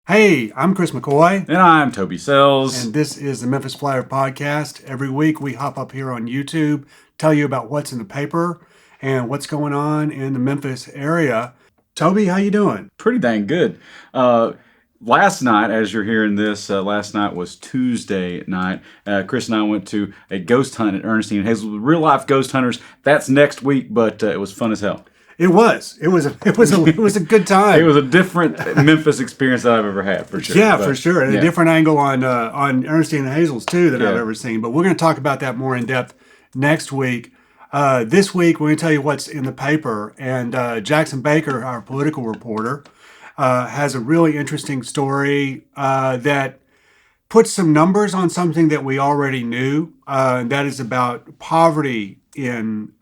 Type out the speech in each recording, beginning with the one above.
Hey, I'm Chris McCoy, And I'm Toby Sells. and this is the Memphis Flyer podcast. Every week we hop up here on YouTube, tell you about what's in the paper and what's going on in the Memphis area. Toby, how you doing? Pretty dang good. Last night, as you're hearing this, last night was Tuesday night. Chris and I went to a ghost hunt at Ernestine and Hazel. Real life ghost hunters. That's next week, but it was fun as hell. It was a good time. It was a different Memphis experience that I've ever had, for sure. Yeah, But, for sure. And yeah. a different angle on Ernestine and Hazel's too that I've Yeah. ever seen. But we're going to talk about that more in depth next week. This week we're going to tell you what's in the paper. And Jackson Baker, our political reporter, has a really interesting story that puts some numbers on something that we already knew. And that is about poverty in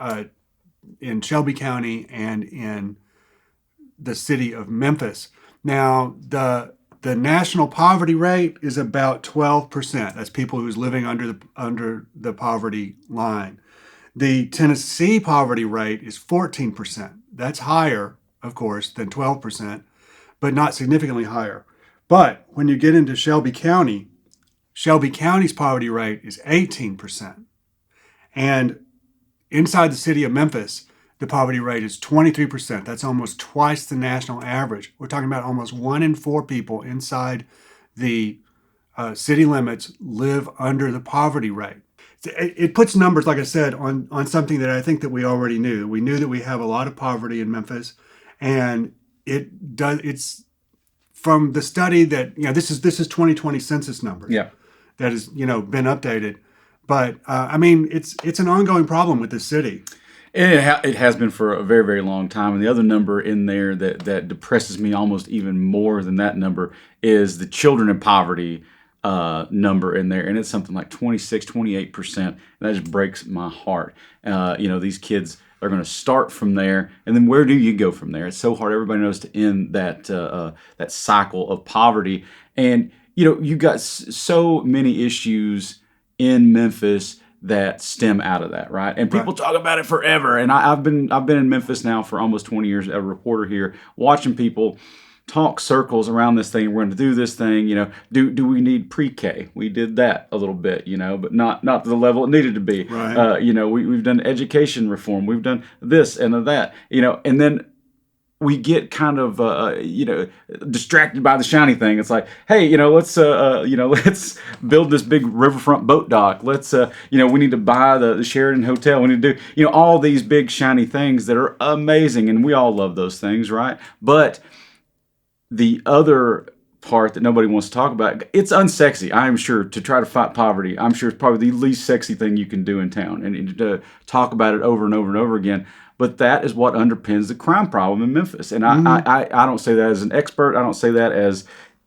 Shelby County and in the city of Memphis. Now, the national poverty rate is about 12%. That's people who's living under the poverty line. The Tennessee poverty rate is 14%. That's higher, of course, than 12%, but not significantly higher. But when you get into Shelby County's poverty rate is 18%. And inside the city of Memphis, the poverty rate is 23%. That's almost twice the national average. We're talking about almost 1 in 4 people inside the city limits live under the poverty rate. It puts numbers, like I said, on something that I think that we already knew. We knew that we have a lot of poverty in Memphis, and it's from the study that this is 2020 census numbers. Yeah. That has been updated. But I mean, it's an ongoing problem with the city. It has been for a very, very long time. And the other number in there that depresses me almost even more than that number is the children in poverty number in there. And it's something like 26, 28%. And that just breaks my heart. These kids are going to start from there. And then where do you go from there? It's so hard. Everybody knows to end that cycle of poverty. And, you got so many issues in Memphis that stem out of that, right? And people talk about it forever. And I've been in Memphis now for almost 20 years, a reporter here, watching people talk circles around this thing. We're going to do this thing. Do we need pre-K? We did that a little bit, but not to the level it needed to be. Right. We've done education reform. We've done this and that. And then we get kind of distracted by the shiny thing. It's like, hey, let's build this big riverfront boat dock. Let's we need to buy the Sheraton Hotel. We need to do all these big shiny things that are amazing, and we all love those things, right? But the other part that nobody wants to talk about, it's unsexy, I am sure, to try to fight poverty. I'm sure it's probably the least sexy thing you can do in town, and to talk about it over and over and over again. But that is what underpins the crime problem in Memphis. And I don't say that as an expert. I don't say that as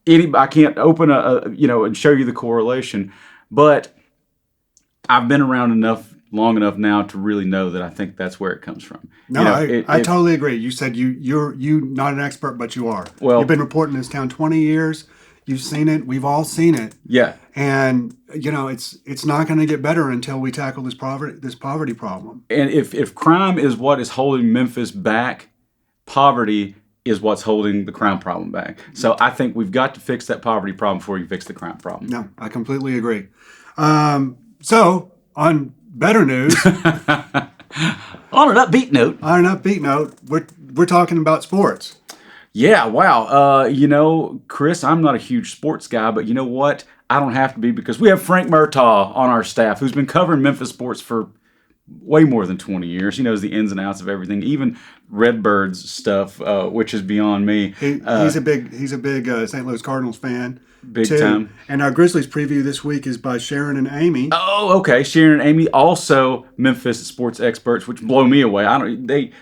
anybody. I can't open and show you the correlation. But I've been around long enough now to really know that I think that's where it comes from. No, I totally agree. You said you're not an expert, but you are. Well, you've been reporting this town 20 years. You've seen it. We've all seen it. Yeah. And it's not going to get better until we tackle this poverty problem. And if crime is what is holding Memphis back, poverty is what's holding the crime problem back. So I think we've got to fix that poverty problem before you fix the crime problem. No, I completely agree. So on better news, on an upbeat note, we're talking about sports. Yeah, wow. Chris, I'm not a huge sports guy, but you know what? I don't have to be, because we have Frank Murtaugh on our staff, who's been covering Memphis sports for way more than 20 years. He knows the ins and outs of everything, even Redbirds stuff, which is beyond me. He's a big St. Louis Cardinals fan. Big time. And our Grizzlies preview this week is by Sharon and Amy. Oh, okay. Sharon and Amy, also Memphis sports experts, which blow me away.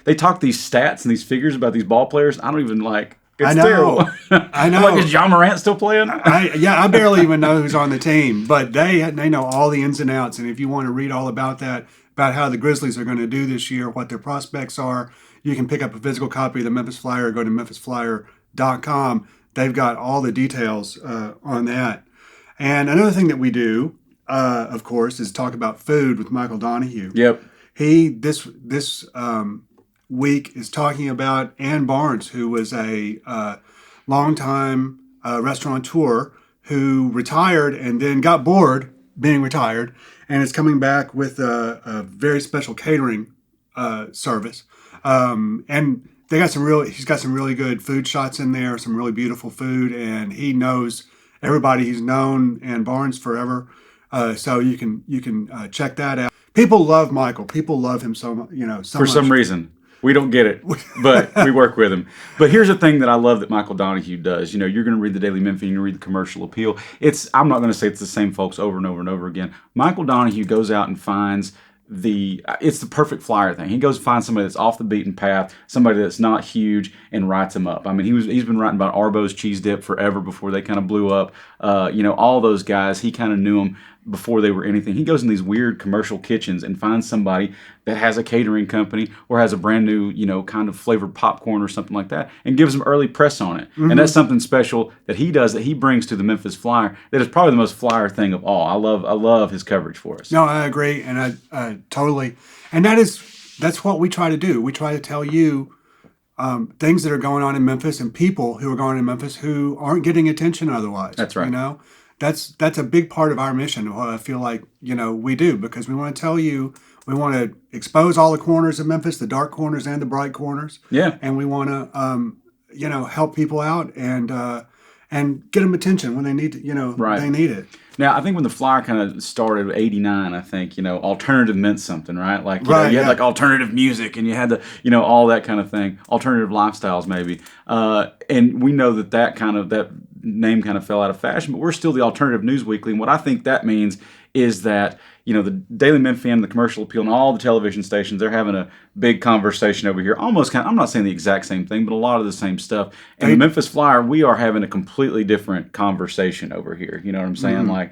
They talk these stats and these figures about these ball players. I don't even like. It's I know. terrible. I know. Like, is John Morant still playing? I barely even know who's on the team, but they know all the ins and outs. And if you want to read all about that, about how the Grizzlies are going to do this year, what their prospects are, you can pick up a physical copy of the Memphis Flyer. Go to memphisflyer.com. They've got all the details on that. And another thing that we do, of course, is talk about food with Michael Donahue. Yep. He this week is talking about Ann Barnes, who was a longtime restaurateur who retired and then got bored being retired, and is coming back with a very special catering service. And he's got some really good food shots in there, some really beautiful food, and he knows everybody. He's known in Barnes forever, so you can check that out. People love Michael. People love him so much. So For much. some reason. We don't get it, but we work with him. But here's the thing that I love that Michael Donahue does. You're going to read the Daily Memphian, you read the Commercial Appeal. I'm not going to say it's the same folks over and over and over again. Michael Donahue goes out and finds it's the perfect flyer thing. He goes and finds somebody that's off the beaten path, somebody that's not huge, and writes them up. I mean, he's been writing about Arbo's cheese dip forever before they kind of blew up. All those guys, he kind of knew them before they were anything. He goes in these weird commercial kitchens and finds somebody that has a catering company or has a brand new, kind of flavored popcorn or something like that, and gives them early press on it. Mm-hmm. And that's something special that he does, that he brings to the Memphis Flyer, that is probably the most Flyer thing of all. I love his coverage for us. No, I agree, and I totally, and that's what we try to do. We try to tell you things that are going on in Memphis and people who are going on in Memphis who aren't getting attention otherwise. That's right. That's a big part of our mission. What I feel like we do, because we want to tell you, we want to expose all the corners of Memphis, the dark corners and the bright corners. Yeah. And we want to help people out and get them attention when they need to, right. They need it. Now, I think when the Flyer kind of started, '89, I think, alternative meant something, right? Like, you had like alternative music, and you had all that kind of thing, alternative lifestyles maybe. And we know that name kind of fell out of fashion, but we're still the Alternative News Weekly. And what I think that means is that, the Daily Memphian, the Commercial Appeal, and all the television stations, they're having a big conversation over here. Almost I'm not saying the exact same thing, but a lot of the same stuff. And the Memphis Flyer, we are having a completely different conversation over here. You know what I'm saying? Mm-hmm. Like,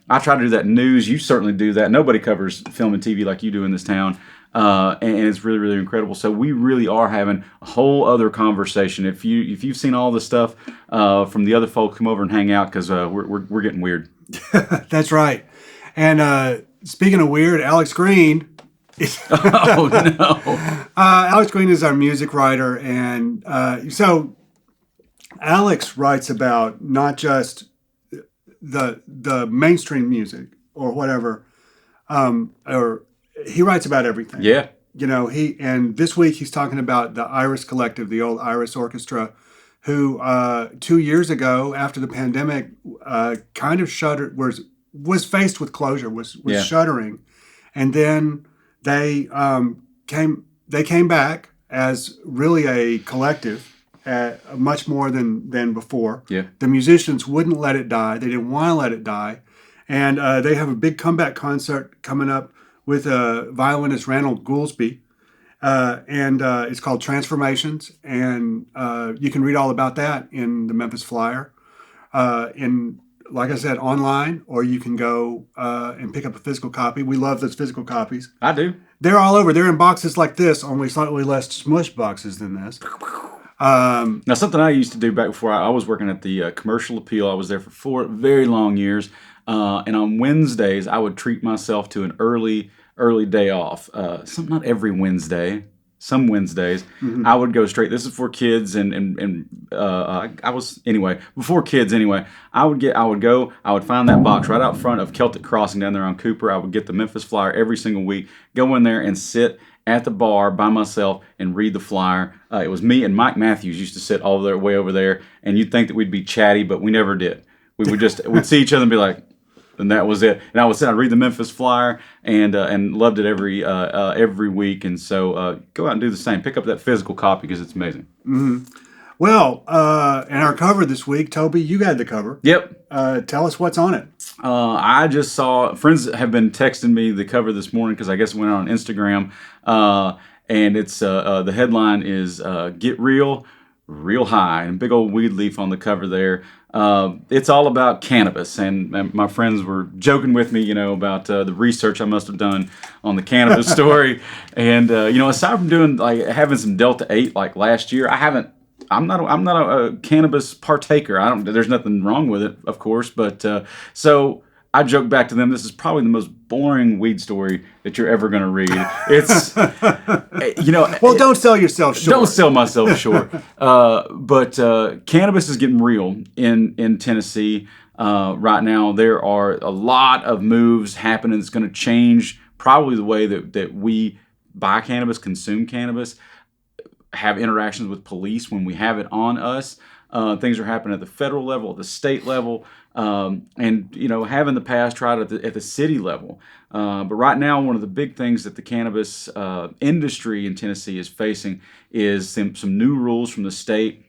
I try to do that news. You certainly do that. Nobody covers film and TV like you do in this town. And it's really, really incredible. So we really are having a whole other conversation. If you've seen all the stuff from the other folks, come over and hang out, because we're getting weird. That's right. And speaking of weird, Alex Green. Oh no! Alex Green is our music writer, and so Alex writes about not just the mainstream music or whatever, or he writes about everything. Yeah. And this week he's talking about the Iris Collective, the old Iris Orchestra, who 2 years ago, after the pandemic, kind of shuttered, was faced with closure, was shuttering, and then they came back as really a collective, much more than before. Yeah. The musicians wouldn't let it die; they didn't want to let it die, and they have a big comeback concert coming up with violinist Randall Goolsby, and it's called Transformations, and you can read all about that in the Memphis Flyer, like I said, online, or you can go and pick up a physical copy. We love those physical copies. I do. They're all over. They're in boxes like this, only slightly less smush boxes than this. Now, something I used to do back before I was working at the Commercial Appeal, I was there for 4 very long years. And on Wednesdays, I would treat myself to an early day off. Not every Wednesday. Some Wednesdays, mm-hmm. I would go straight. This is for kids, and I was anyway. Before kids, anyway, I would find that box right out front of Celtic Crossing down there on Cooper. I would get the Memphis Flyer every single week. Go in there and sit at the bar by myself and read the Flyer. It was me and Mike Matthews used to sit all the way over there, and you'd think that we'd be chatty, but we never did. We'd see each other and be like. And that was it. And I'd read the Memphis Flyer and loved it every week. And so go out and do the same. Pick up that physical copy because it's amazing. Mm-hmm. Well, in our cover this week, Toby, you got the cover. Yep. Tell us what's on it. I just saw, friends have been texting me the cover this morning because I guess it went out on Instagram. And it's the headline is Get Real, Real High. And big old weed leaf on the cover there. It's all about cannabis, and my friends were joking with me, about the research I must have done on the cannabis story. And aside from doing having some Delta 8 like last year, I'm not a cannabis partaker. There's nothing wrong with it, of course, but so I joke back to them, this is probably the most boring weed story that you're ever going to read. It's, Well, don't sell yourself short. Don't sell myself short. But cannabis is getting real in Tennessee right now. There are a lot of moves happening that's going to change probably the way that we buy cannabis, consume cannabis, have interactions with police when we have it on us. Things are happening at the federal level, at the state level, and have in the past tried at the city level. But right now, one of the big things that the cannabis industry in Tennessee is facing is some new rules from the state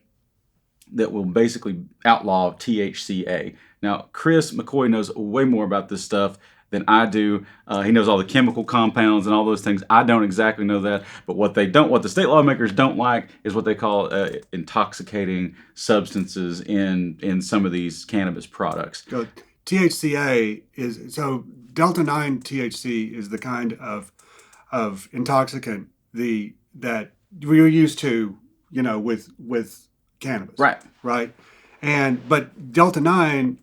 that will basically outlaw THCA. Now, Chris McCoy knows way more about this stuff than I do. He knows all the chemical compounds and all those things. I don't exactly know that, but what the state lawmakers don't like is what they call intoxicating substances in some of these cannabis products. So THCA Delta 9 THC is the kind of intoxicant that we're used to, with cannabis. Right. But Delta 9,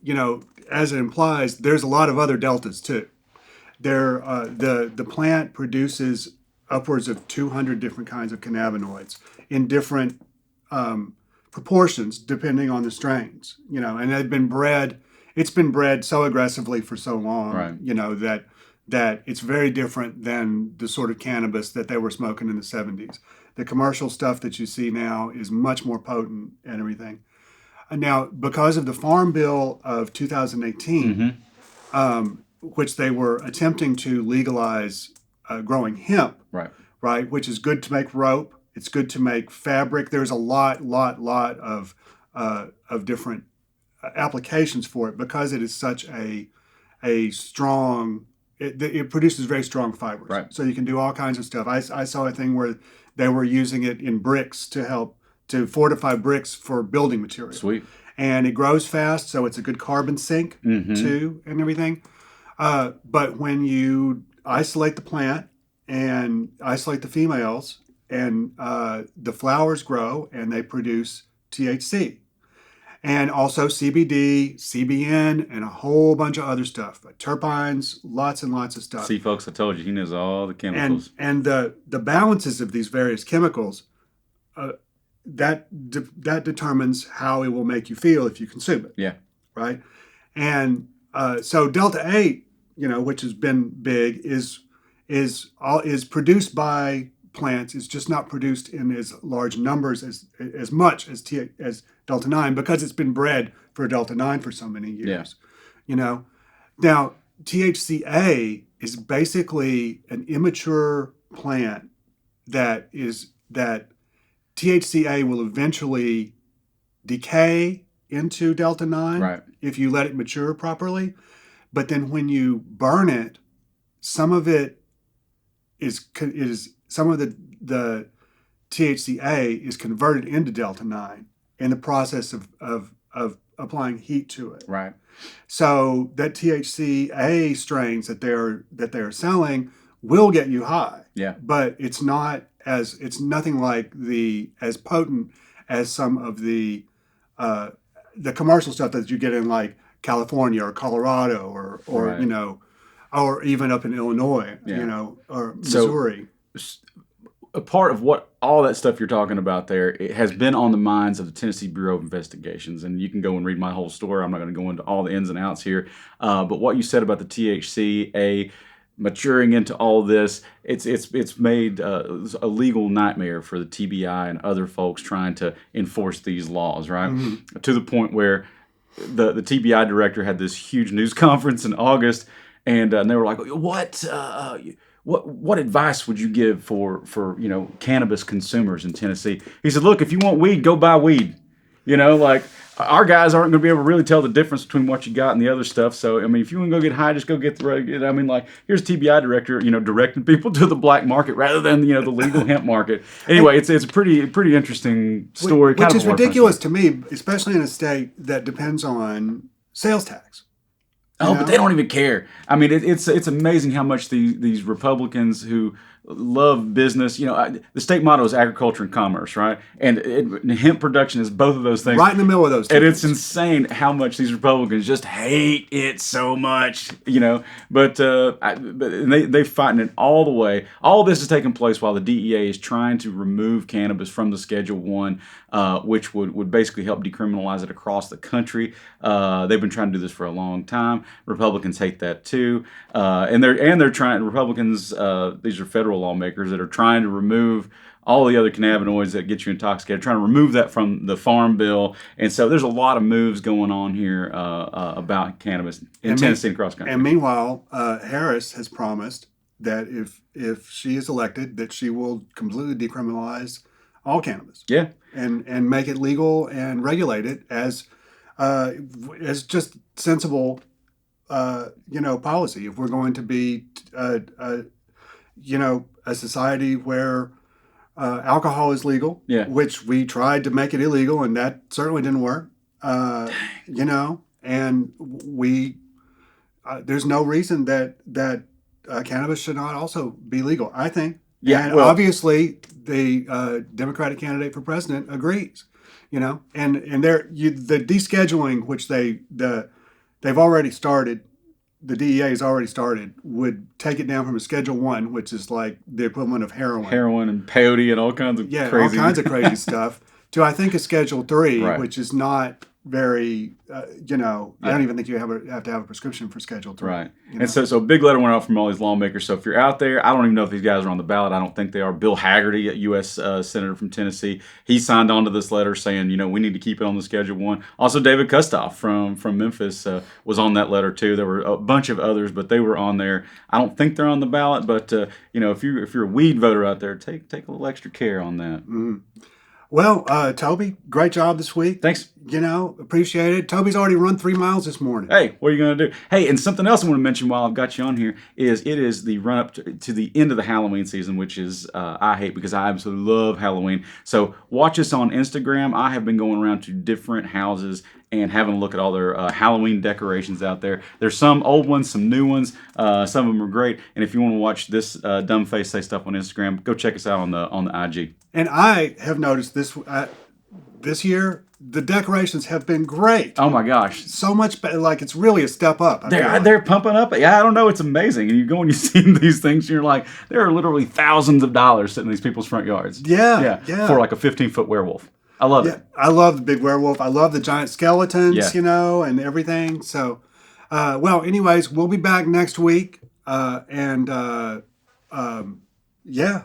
as it implies, there's a lot of other deltas too. The plant produces upwards of 200 different kinds of cannabinoids in different proportions depending on the strains. And it's been bred so aggressively for so long. Right. That it's very different than the sort of cannabis that they were smoking in the 70s. The commercial stuff that you see now is much more potent and everything. Now, because of the Farm Bill of 2018, which they were attempting to legalize growing hemp, right, which is good to make rope, it's good to make fabric. There's a lot of different applications for it because it is such a strong. It produces very strong fibers, right. So you can do all kinds of stuff. I saw a thing where they were using it in bricks to fortify bricks for building material. Sweet. And it grows fast, so it's a good carbon sink too, and everything. But when you isolate the plant and isolate the females, and the flowers grow and they produce THC. And also CBD, CBN, and a whole bunch of other stuff. Terpenes, lots and lots of stuff. See, folks, I told you, he knows all the chemicals. And the balances of these various chemicals, that determines how it will make you feel if you consume it. Yeah. Right? And so Delta 8, which has been big, is produced by plants. It's just not produced in as large numbers as much as Delta 9 because it's been bred for Delta 9 for so many years. Yeah. Now THCA is basically an immature plant that THCA will eventually decay into Delta 9 right. if you let it mature properly. But then when you burn it, some of it is some of the THCA is converted into Delta 9 in the process of applying heat to it. Right. So that THCA strains that they're selling will get you high. Yeah. But it's nothing like as potent as some of the commercial stuff that you get in like California or Colorado or right. Or even up in Illinois, or Missouri. So, a part of what all that stuff you're talking about there, it has been on the minds of the Tennessee Bureau of Investigations, and you can go and read my whole story. I'm not going to go into all the ins and outs here, but what you said about the THCA maturing into all this, it's made a legal nightmare for the TBI and other folks trying to enforce these laws, right? Mm-hmm. To the point where the TBI director had this huge news conference in August, and they were like, What advice would you give for cannabis consumers in Tennessee? He said, look, if you want weed, go buy weed. Our guys aren't going to be able to really tell the difference between what you got and the other stuff. So, if you want to go get high, just go get here's TBI director, directing people to the black market rather than, the legal hemp market. Anyway, it's a pretty interesting story. Which is ridiculous to me, especially in a state that depends on sales tax. But they don't even care. It's amazing how much these Republicans who love business. The state motto is agriculture and commerce, right? And hemp production is both of those things. Right in the middle of those two And it's things. insane how much these Republicans just hate it so much, But they fighting it all the way. All this is taking place while the DEA is trying to remove cannabis from the Schedule 1, which would basically help decriminalize it across the country. They've been trying to do this for a long time. Republicans hate that too, and they're trying. Republicans, these are federal lawmakers that are trying to remove all the other cannabinoids that get you intoxicated, trying to remove that from the farm bill. And so there's a lot of moves going on here about cannabis in Tennessee and across the country. And meanwhile, Harris has promised that if she is elected, that she will completely decriminalize all cannabis. Yeah. And make it legal and regulate it as just sensible, policy. If we're going to be, a society where alcohol is legal, Yeah. which we tried to make it illegal, and that certainly didn't work. And we there's no reason that cannabis should not also be legal, I think. Yeah, And well- obviously the Democratic candidate for president agrees. And the descheduling, which they've already started. The DEA has already started, would take it down from a Schedule 1, which is like the equivalent of heroin. And peyote and all kinds of crazy. all kinds of crazy stuff, to I think a Schedule 3, Right. which is not very, I don't even think you have to have a prescription for Schedule 3. Right. And so a big letter went out from all these lawmakers. So if you're out there, I don't even know if these guys are on the ballot. I don't think they are. Bill Haggerty, a U.S. Senator from Tennessee, he signed on to this letter saying, we need to keep it on the Schedule 1. Also, David Kustoff from Memphis was on that letter too. There were a bunch of others, but they were on there. I don't think they're on the ballot, but if you're a weed voter out there, take a little extra care on that. Mm-hmm. Well, Toby, great job this week. Thanks. Appreciate it. Toby's already run 3 miles this morning. Hey, what are you going to do? Hey, and something else I want to mention while I've got you on here is it is the run up to the end of the Halloween season, which is I hate because I absolutely love Halloween. So watch us on Instagram. I have been going around to different houses and having a look at all their Halloween decorations out there. There's some old ones, some new ones. Some of them are great. And if you want to watch this dumb face say stuff on Instagram, go check us out on the IG. And I have noticed this year, the decorations have been great. Oh my gosh. So much better. Like, it's really a step up. They're pumping up. Yeah, I don't know. It's amazing. And you go and you see these things, and you're like, there are literally thousands of dollars sitting in these people's front yards. Yeah. For like a 15-foot werewolf. I love it. I love the big werewolf. I love the giant skeletons, Yeah. And everything. So, anyways, we'll be back next week. Yeah,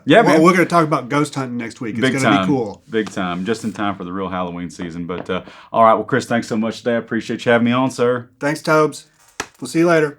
man. We're going to talk about ghost hunting next week. It's going to be cool. Big time. Just in time for the real Halloween season. But all right, well, Chris, thanks so much today. I appreciate you having me on, sir. Thanks, Tobes. We'll see you later.